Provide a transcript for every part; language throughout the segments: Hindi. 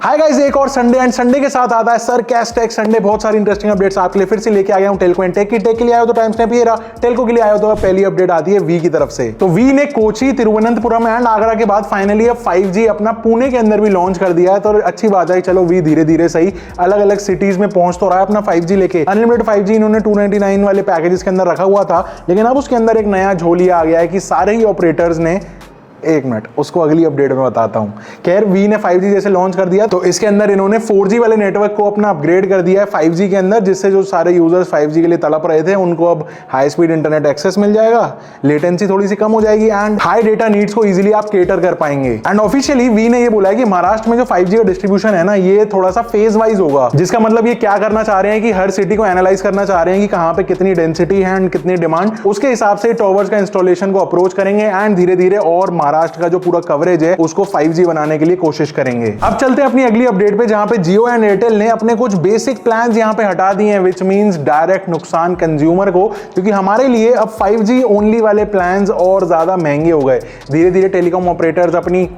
हाय गाइस, एक और संडे एंड संडे के साथ आता है सर कैश टेक संडे। बहुत सारी इंटरेस्टिंग अपडेट्स आपके लिए फिर से लेके आ गया हूं। टेलको एंड टेक के लिए आयो तो टाइम स्टैम्प ये रहा, टेलको के लिए आयो तो पहली अपडेट आती है वी की तरफ से। तो वी ने कोची, तिरुवनंतपुरम एंड आगरा के बाद फाइनली अब 5G अपना पुणे के अंदर भी लॉन्च कर दिया है। तो अच्छी बात है, चलो वी धीरे धीरे सही अलग अलग सिटीज में पहुंच तो रहा है अपना 5G लेके। अनलिमिटेड 5G इन्होंने 299 वाले पैकेजेस के अंदर रखा हुआ था, लेकिन अब उसके अंदर एक नया झोलिया आ गया है कि सारे ही ऑपरेटर्स ने, एक मिनट उसको अगली अपडेट में बताता हूं। खैर वी ने 5G जैसे लॉन्च कर दिया तो इसके अंदर इन्होंने 4G वाले नेटवर्क को अपना अपग्रेड कर दिया है 5G के अंदर, जिससे जो सारे यूजर्स 5G के लिए तड़प रहे थे उनको अब हाई स्पीड इंटरनेट एक्सेस मिल जाएगा, लेटेंसी थोड़ी सी कम हो जाएगी एंड हाई डेटा नीड्स को इजीली आप केटर कर पाएंगे। एंड ऑफिशियली वी ने ये बोला है कि महाराष्ट्र में जो 5G का डिस्ट्रीब्यूशन है ना, ये थोड़ा सा फेज वाइज होगा, जिसका मतलब ये क्या करना चाह रहे हैं कि हर सिटी को एनालाइज करना चाह रहे हैं कि कहां पे कितनी डेंसिटी है एंड कितनी डिमांड, उसके हिसाब से टॉवर्स का इंस्टॉलेशन को अप्रोच करेंगे एंड धीरे धीरे और महाराष्ट्र का जो पूरा कवरेज है उसको 5G बनाने के लिए कोशिश करेंगे। अब चलते हैं अपनी अगली अपडेट पे, जहां पे जियो एंड एयरटेल ने अपने कुछ बेसिक प्लान्स यहां पे हटा दिए हैं, विच मींस डायरेक्ट नुकसान कंज्यूमर को, क्योंकि हमारे लिए अब 5G ओनली वाले प्लान्स और ज्यादा महंगे हो गए। धीरे धीरे टेलीकॉम ऑपरेटर्स अपनी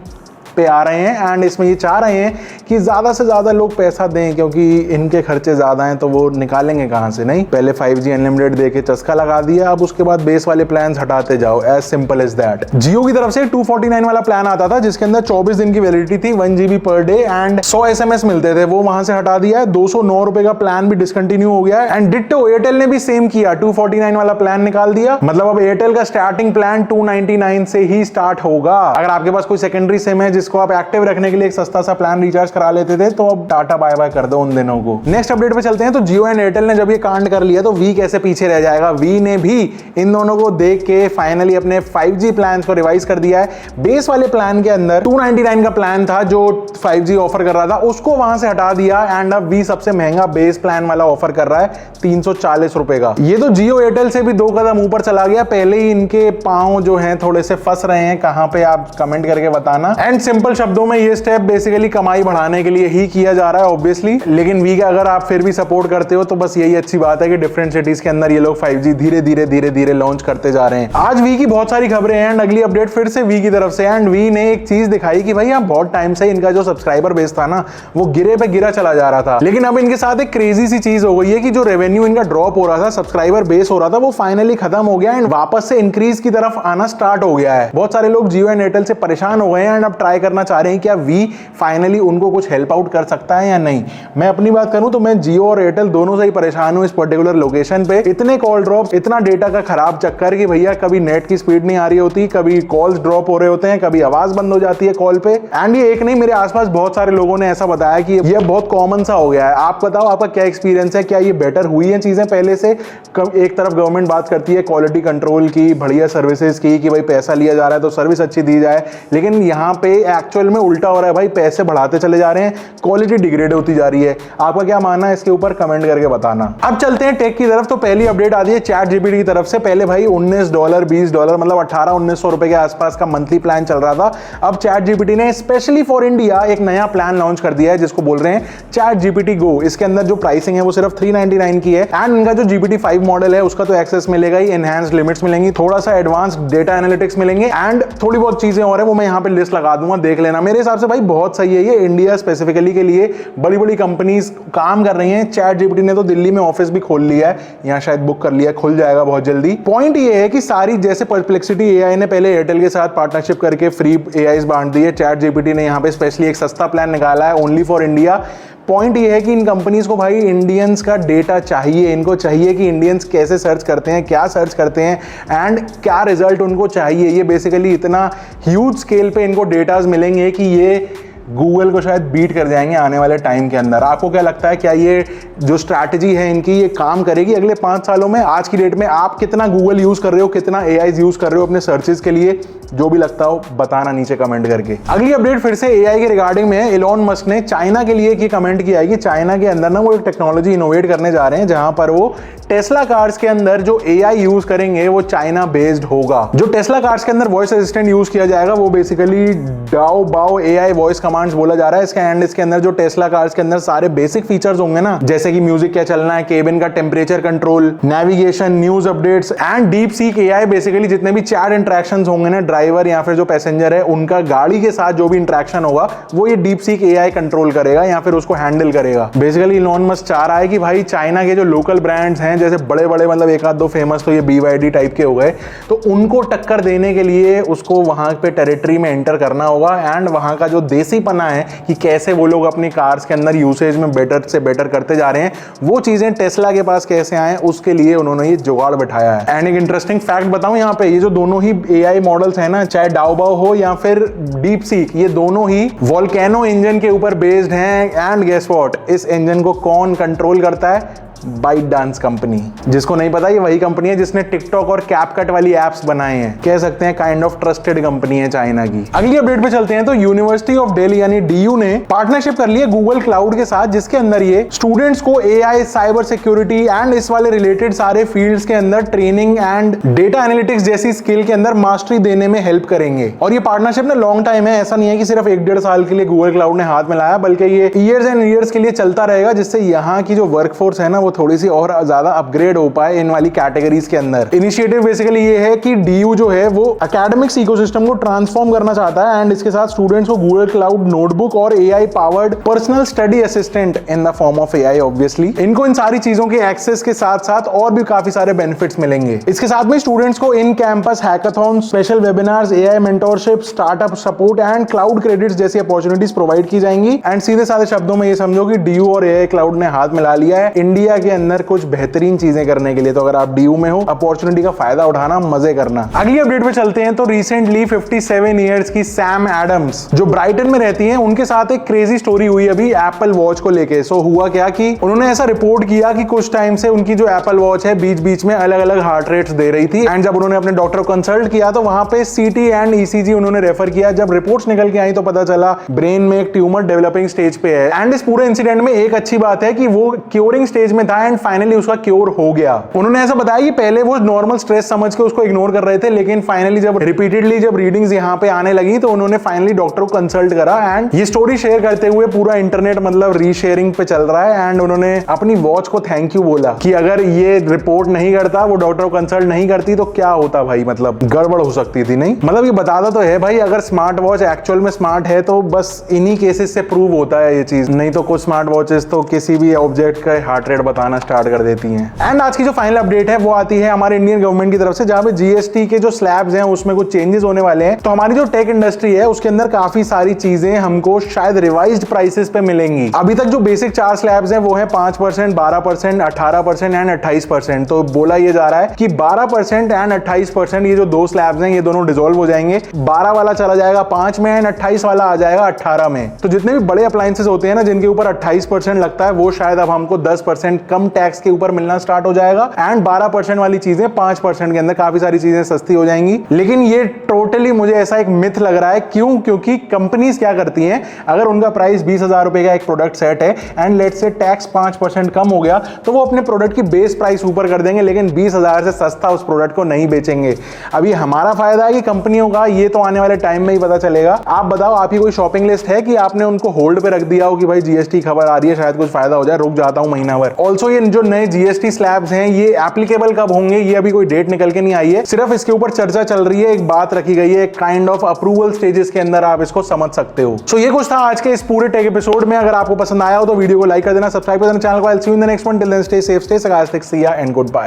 पे आ रहे हैं एंड इसमें ये चाह रहे हैं कि ज्यादा से ज्यादा लोग पैसा दें, क्योंकि इनके खर्चे ज्यादा हैं तो वो निकालेंगे कहां से। नहीं, पहले 5G अनलिमिटेड देके चस्का लगा दिया, अब उसके बाद बेस वाले प्लान्स हटाते जाओ, एज सिंपल एज दैट। जियो की तरफ से 249 वाला प्लान आता था जिसके अंदर 24 दिन की वैलिडिटी थी, 1 GB per day and 100 SMS मिलते थे, वो वहां से हटा दिया है। 209 रुपए का प्लान भी डिसकंटिन्यू हो गया है एंड डिट्टो एयरटेल ने भी सेम किया, 249 वाला प्लान निकाल दिया। मतलब अब एयरटेल का स्टार्टिंग प्लान 299 से ही स्टार्ट होगा। अगर आपके पास कोई सेकेंडरी सिम है जिसको आप एक्टिव रखने के लिए एक सस्ता सा प्लान रिचार्ज करा लेते थे, तो अब टाटा बाय बाय कर दो उन दिनों को। नेक्स्ट अपडेट पे चलते हैं। तो जियो एंड एयरटेल ने जब ये कांड कर लिया तो वी कैसे पीछे रह जाएगा। वी ने भी इन दोनों को देख के फाइनली अपने 5G प्लान को रिवाइज कर दिया है। बेस वाले प्लान के अंदर 299 का प्लान था जो 5G ऑफर कर रहा था, उसको वहां से हटा दिया एंड अब वी सबसे महंगा बेस प्लान वाला ऑफर कर रहा है 340 रुपए का। ये तो जियो एयरटेल से भी 2 कदम ऊपर चला गया। पहले ही इनके पांव जो हैं थोड़े से फंस रहे हैं, कहां पे आप कमेंट करके बताना। एंड सिंपल शब्दों में ये स्टेप बेसिकली कमाई बढ़ाने के लिए ही किया जा रहा है ऑब्वियसली, लेकिन वी का अगर आप फिर भी सपोर्ट करते हो तो बस यही अच्छी बात है कि डिफरेंट सिटीज के अंदर ये लोग 5G धीरे धीरे लॉन्च करते जा रहे हैं। आज वी की बहुत सारी खबरें हैं एंड अगली अपडेट फिर से वी की तरफ से। एंड वी ने एक चीज दिखाई कि भाई बहुत टाइम से इनका जो सब्सक्राइबर बेस था ना, वो गिरे पे गिरा चला जा रहा था, लेकिन अब इनके साथ एक क्रेजी सी चीज हो गई है कि जो रेवेन्यू इनका ड्रॉप हो रहा था, सब्सक्राइबर बेस हो रहा था, वो फाइनली खत्म हो गया एंड वापस से इंक्रीज की तरफ आना स्टार्ट हो गया है। बहुत सारे लोग जियो एंड एयरटेल से परेशान हो गए हैं एंड अब ट्राई करना चाह रहे हैं क्या वी फाइनली उनको कुछ हेल्प आउट कर सकता है या नहीं। मैं अपनी बात करूं तो मैं जियो और एयरटेल दोनों से ही परेशान हूं इस पर्टिकुलर लोकेशन पे। इतने कॉल ड्रॉप, इतना डेटा का खराब चक्कर कि भैया कभी नेट की स्पीड नहीं आ रही होती, कभी कॉल्स ड्रॉप हो रहे होते हैं, कभी आवाज बंद हो जाती है कॉल पे। एंड ये एक नहीं, मेरे आसपास बहुत सारे लोगों ने ऐसा बताया कि ये बहुत कॉमन सा हो गया है। आप बताओ आपका क्या एक्सपीरियंस है, क्या ये बेटर हुई है चीजें पहले से। एक तरफ गवर्नमेंट बात करती है क्वालिटी कंट्रोल की, बढ़िया सर्विसेज की, कि भाई पैसा लिया जा रहा है तो सर्विस अच्छी दी जाए, लेकिन यहाँ पे एक्चुअल में उल्टा हो रहा है भाई, पैसे बढ़ाते चले जा रहे हैं, क्वालिटी डिग्रेड होती जा रही है। आपका क्या मानना है इसके ऊपर, कमेंट करके बताना। अब चलते हैं टेक की तरफ। तो पहली अपडेट आती है चैट जीपीटी की तरफ से। पहले भाई $19 $20 मतलब 1800-1900 रुपए के आसपास का मंथली प्लान चल रहा था। अब चैट जीपीटी ने स्पेशली फॉर इंडिया एक नया प्लान लॉन्च कर दिया है जिसको बोल रहे हैं चैट जीपीटी गो। इसके अंदर जो प्राइसिंग है वो सिर्फ 399 की है एंड इनका जो GPT-5 मॉडल है उसका तो एक्सेस मिलेगा ही, एनहांस्ड लिमिट्स मिलेंगी, थोड़ा सा एडवांस्ड डेटा एनालिटिक्स मिलेंगे एंड थोड़ी बहुत चीजें और है, वो मैं यहाँ पे लिस्ट लगा दूंगा, देख लेना। मेरे हिसाब से भाई बहुत सही है ये, इंडिया स्पेसिफिकली के लिए बड़ी बड़ी कंपनीज काम कर रही हैं। चैट जीपीटी ने तो दिल्ली में ऑफिस भी खोल लिया है, यहाँ शायद बुक कर लिया, खुल जाएगा बहुत जल्दी। पॉइंट ये है कि सारी जैसे परप्लेक्सिटी एआई ने पहले एयरटेल के साथ पार्टनरशिप करके फ्री एआईज बांट दी है, चैट जीपीटी ने यहाँ पे स्पेशली एक सस्ता प्लान निकाला है ओनली फॉर इंडिया। पॉइंट ये है कि इन कंपनीज को भाई इंडियंस का डेटा चाहिए, इनको चाहिए कि इंडियंस कैसे सर्च करते हैं, क्या सर्च करते हैं एंड क्या रिजल्ट उनको चाहिए। ये बेसिकली इतना ह्यूज स्केल पे इनको डेटाज मिलेंगे कि ये गूगल को शायद बीट कर जाएंगे आने वाले टाइम के अंदर। आपको क्या लगता है, क्या ये जो स्ट्रैटेजी है इनकी ये काम करेगी अगले 5 सालों में? आज की डेट में आप कितना गूगल यूज कर रहे हो, कितना एआई यूज कर रहे हो अपने सर्चेस के लिए, जो भी लगता हो बताना नीचे कमेंट करके। अगली अपडेट फिर से एआई के रिगार्डिंग में है। एलोन मस्क ने चाइना के लिए एक कमेंट किया है कि चाइना के अंदर ना वो एक टेक्नोलॉजी इनोवेट करने जा रहे हैं जहां पर वो टेस्ला कार्स के अंदर जो एआई यूज करेंगे वो चाइना बेस्ड होगा। जो टेस्ला कार्स के अंदर वॉइस असिस्टेंट यूज किया जाएगा वो बेसिकली डाओ बाओ एआई वॉइस कमांड कमांड्स बोला जा रहा है इसके, एंड इसके अंदर जो टेस्ला कार्स के अंदर सारे बेसिक फीचर्स होंगे ना, जैसे कि म्यूजिक क्या चलना है, केबिन का temperature control, navigation, news updates and deep seek AI, basically जितने भी चैट इंटरेक्शंस होंगे ना ड्राइवर या फिर जो पैसेंजर है उनका गाड़ी के साथ जो भी इंटरेक्शन होगा वो ये डीप सीक एआई कंट्रोल करेगा या फिर उसको हैंडल करेगा। बेसिकली इलॉन मस्क चाह रहा है कि भाई चाइना के जो लोकल ब्रांड्स हैं, जैसे बड़े बड़े मतलब एक आध दो फेमस तो ये BYD टाइप के हो गए, तो उनको टक्कर देने के लिए उसको वहां पे टेरिटरी में एंटर करना होगा, एंड वहां का जो देसीपना है कि कैसे वो लोग अपनी कार्स के अंदर यूसेज में बेटर से बेटर करते जा रहे हैं, वो चीजें टेस्ला के पास कैसे आए उसके लिए उन्होंने ये जुगाड़ बैठाया है। एंड एक इंटरेस्टिंग फैक्ट बताऊं यहाँ पे, ये जो दोनों ही एआई मॉडल्स है ना, चाहे डाओबाओ हो या फिर डीप सीक, ये दोनों ही वोल्केनो इंजन के ऊपर बेस्ड हैं। एंड गेस व्हाट, इस इंजन को कौन कंट्रोल करता है? ByteDance company. जिसको नहीं पता, ये वही कंपनी है जिसने टिकटॉक और कैपकट वाली एप्स बनाए हैं। कह सकते हैं काइंड ऑफ ट्रस्टेड कंपनी है चाइना की। अगली अपडेट पे चलते हैं तो यूनिवर्सिटी ऑफ दिल्ली यानी DU ने पार्टनरशिप कर ली है गूगल क्लाउड के साथ, जिसके अंदर ये स्टूडेंट्स को AI, साइबर सिक्योरिटी एंड इस वाले रिलेटेड सारे फील्ड्स के अंदर ट्रेनिंग एंड डेटा एनालिटिक्स जैसी स्किल के अंदर मास्टरी देने में हेल्प करेंगे। और ये पार्टनरशिप ना लॉन्ग टाइम है, ऐसा नहीं है कि सिर्फ 1-1.5 साल के लिए गूगल क्लाउड ने हाथ मिलाया, बल्कि ये ईयर्स एंड ईयर्स के लिए चलता रहेगा, जिससे यहाँ की जो वर्कफोर्स है ना वो थोड़ी सी और ज्यादा अपग्रेड हो पाए इन वाली कैटेगरीज के अंदर। इनिशिएटिव बेसिकली ये है कि DU जो है वो एकेडमिक्स इकोसिस्टम को ट्रांसफॉर्म करना चाहता है, एंड इसके साथ स्टूडेंट्स को गूगल क्लाउड नोटबुक और AI powered personal study assistant in the form of AI obviously, इनको इन सारी चीजों के एक्सेस के साथ साथ और भी काफी सारे बेनिफिट्स मिलेंगे। इसके साथ में स्टूडेंट्स को in campus hackathon, special webinars, AI mentorship, startup support and cloud credits जैसी अपॉर्चुनिटीज प्रोवाइड की जाएंगी। एंड सीधे साधे शब्दों में ये समझो कि DU और AI क्लाउड ने हाथ मिला लिया है इंडिया के अंदर कुछ बेहतरीन चीजें करने के लिए। तो अगर आप DU में हो, अपॉर्चुनिटी का फायदा उठाना, मजे करना। अगली अपडेट पे चलते हैं तो रिसेंटली 57 इयर्स की सैम एडम्स जो ब्राइटन में रहती हैं, उनके साथ एक क्रेजी स्टोरी हुई अभी एप्पल वॉच को लेके। सो हुआ क्या कि उन्होंने ऐसा रिपोर्ट किया कि कुछ टाइम से उनकी जो एप्पल वॉच है बीच बीच में अलग अलग हार्ट रेट्स दे रही थी, एंड जब उन्होंने अपने डॉक्टर को कंसल्ट किया तो वहां पे CT एंड ECG उन्होंने रेफर किया। जब रिपोर्ट्स निकल के आई तो पता चला ब्रेन में एक ट्यूमर डेवलपिंग स्टेज पे है। एंड इस पूरे इंसिडेंट में एक अच्छी बात है कि वो क्योरिंग स्टेज में था एंड फाइनली उसका क्योर हो गया। उन्होंने ऐसा बताया कि पहले वो नॉर्मल स्ट्रेस समझ के उसको इग्नोर कर रहे थे, लेकिन फाइनली जब रिपीटेडली जब रीडिंग्स यहाँ पे आने लगी तो उन्होंने फाइनली डॉक्टर को कंसल्ट करा। एंड ये स्टोरी शेयर करते हुए पूरा इंटरनेट मतलब रीशेयरिंग पे चल रहा है, एंड उन्होंने अपनी वॉच को थैंक यू बोला कि अगर ये रिपोर्ट नहीं करता, वो डॉक्टर को कंसल्ट नहीं करती तो क्या होता भाई, मतलब गड़बड़ हो सकती थी। नहीं मतलब ये बताता तो है भाई, अगर स्मार्ट वॉच एक्चुअल में स्मार्ट है तो बस इन्हीं केसेस से प्रूव होता है ये चीज, नहीं तो कुछ स्मार्ट वॉचेस तो किसी भी ऑब्जेक्ट का हार्ट रेट बताना स्टार्ट कर देती हैं। एंड आज की जो फाइनल अपडेट है वो आती है हमारे इंडियन गवर्नमेंट की तरफ से, जहां पे GST के जो स्लैब्स हैं उसमें कुछ चेंजेस होने वाले हैं। तो हमारी जो टेक इंडस्ट्री है उसके अंदर काफी सारी चीजें हमको शायद रिवाइज्ड प्राइसेस पे मिलेंगी। अभी तक जो बेसिक 4 स्लैब्स हैं वो है 5%, 12%, 18% एंड 28%। तो बोला ये जा रहा है कि 12% एंड 28% ये जो दो स्लैब्स हैं ये दोनों डिसॉल्व हो जाएंगे। 12 वाला चला जाएगा 5 में एंड 28 वाला आ जाएगा 18 में। तो जितने भी बड़े अप्लायंसेस होते हैं ना जिनके ऊपर 28% लगता है, वो शायद अब हमको 10% कम टैक्स के ऊपर मिलना स्टार्ट हो जाएगा, एंड 12% वाली चीजें 5% के अंदर काफी सारी चीजें सस्ती हो जाएंगी। लेकिन ये टोटली मुझे ऐसा एक मिथ लग रहा है। क्यों? क्योंकि कंपनीज क्या करती हैं, अगर उनका प्राइस 20,000 रुपए का एक प्रोडक्ट सेट है एंड लेट से टैक्स 5% कम हो गया, तो वो अपने प्रोडक्ट की बेस प्राइस ऊपर कर देंगे, लेकिन 20,000 से सस्ता उस प्रोडक्ट को नहीं बेचेंगे। अभी हमारा फायदा है कि कंपनियों का, ये तो आने वाले टाइम में ही पता चलेगा। आप बताओ, आपकी कोई शॉपिंग लिस्ट है कि आपने उनको होल्ड पे रख दिया हो कि भाई GST खबर आ रही है, शायद कुछ फायदा हो जाए, रुक जाता हूं महीना भर। ऑल्सो ये जो नए GST स्लैब्स हैं ये एप्लीकेबल कब होंगे, ये अभी कोई डेट निकल के नहीं आई है, सिर्फ इसके ऊपर चर्चा चल रही है, एक बात रखी गई है, काइंड ऑफ अप्रूवल स्टेजेस के अंदर आप इसको समझ सकते हो। सो ये कुछ था आज के इस पूरे टेक एपिसोड में। अगर आपको पसंद आया हो तो वीडियो को लाइक कर देना, सब्सक्राइब कर देना चैनल को। I'll see you in the next one. Till then, stay safe, stay sarcastic, see ya and goodbye.